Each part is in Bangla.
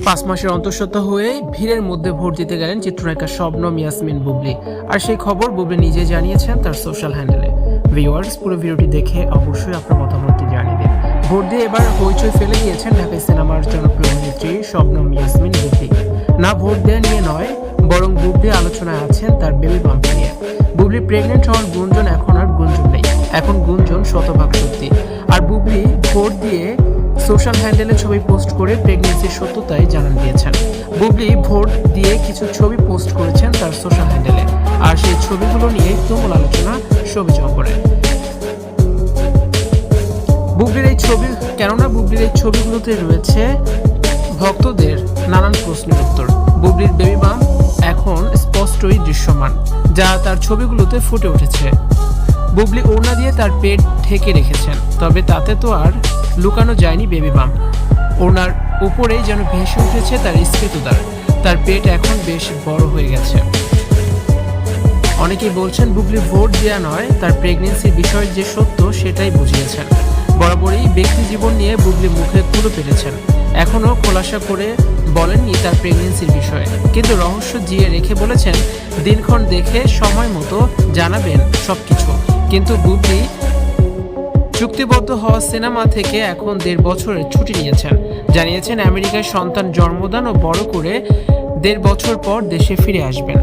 5 মাসের অন্তঃসত্ত্বা হয়ে ভিড়ের মধ্যে ভোট দিতে গেলেন চিত্রনায়িকা শবনম ইয়াসমিন বুবলি। আর সেই খবর বুবলি নিজে জানিয়েছেন তার সোশ্যাল হ্যান্ডেলে। ভিউয়ার্স, পুরো ভিডিওটি দেখে অবশ্যই আপনার মতামতটি জানিয়ে দিন। ভোট দিয়ে এবার হইচই ফেলে দিয়েছেন ঢাকাই সিনেমার জনপ্রিয় অভিনেত্রী শবনম ইয়াসমিন বুবলি। না ভোট দেওয়া নিয়ে নয়, বরং বুবলি আলোচনায় আছেন তার বেবি বাম্প নিয়ে। বুবলি প্রেগনেন্ট হওয়ার গুঞ্জন এখন আর গুঞ্জন নেই, এখন গুঞ্জন শতভাগ সত্যি। আর বুবলি ভোট দিয়ে সোশ্যাল হ্যান্ডেলে ছবি পোস্ট করে প্রেগনেন্সির সত্যতাই জানান দিয়েছেন। বুবলি ভোট দিয়ে কিছু ছবি পোস্ট করেছেন তার সোশ্যাল হ্যান্ডেলে, আর সেই ছবিগুলো নিয়ে তুমুল আলোচনা সবুজ করে। বুবলির এই ছবিগুলোতে রয়েছে ভক্তদের নানান প্রশ্নের উত্তর। বুবলির বেবি বাম্প এখন স্পষ্টই দৃশ্যমান, যা তার ছবিগুলোতে ফুটে উঠেছে। বুবলি ওড়না দিয়ে তার পেট ঢেকে রেখেছেন, তবে তাতে তো আর লুকানো যায়নি বেবি বাম্প। ওড়নার উপরেই যেন ভেসে উঠেছে তার স্ফীতদার। তার পেট এখন বেশ বড় হয়ে গেছে। অনেকেই বলছেন বুবলি ভোট দেওয়া নয়, তার প্রেগনেন্সির বিষয় যে সত্য সেটাই বুঝিয়েছেন। বরাবরই ব্যক্তি জীবন নিয়ে বুবলি মুখে তুলে পেরেছেন, এখনও খোলাসা করে বলেননি তার প্রেগনেন্সির বিষয়ে, কিন্তু রহস্য জিয়ে রেখে বলেছেন দিনক্ষণ দেখে সময় মতো জানাবেন সবকিছু। কিন্তু বুবলি চুক্তিবদ্ধ হওয়া সিনেমা থেকে এখন 1.5 বছরের ছুটি নিয়েছেন। জানিয়েছেন আমেরিকায় সন্তান জন্মদান ও বড় করে 1.5 বছর পর দেশে ফিরে আসবেন।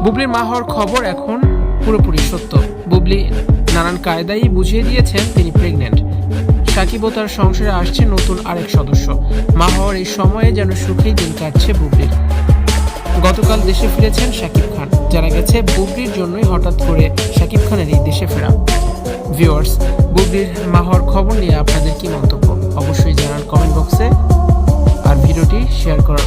বুবলির মা হওয়ার খবর এখন পুরোপুরি সত্য। বুবলি নানান কায়দায় বুঝিয়ে দিয়েছেন তিনি প্রেগনেন্ট। সাকিব ও তার সংসারে আসছে নতুন আরেক সদস্য। মা হওয়ার এই সময়ে যেন সুখেই দিন কাটছে বুবলির। গতকাল দেশে ফিরেছেন শাকিব খান। জানা গেছে বুবলির জন্যই হঠাৎ করে শাকিব খানের এই দেশে ফেরা। ভিউয়ার্স, বুবলির মা হওয়ার খবর নিয়ে আপনাদের কি মন্তব্য অবশ্যই জানান কমেন্ট বক্সে, আর ভিডিওটি শেয়ার করার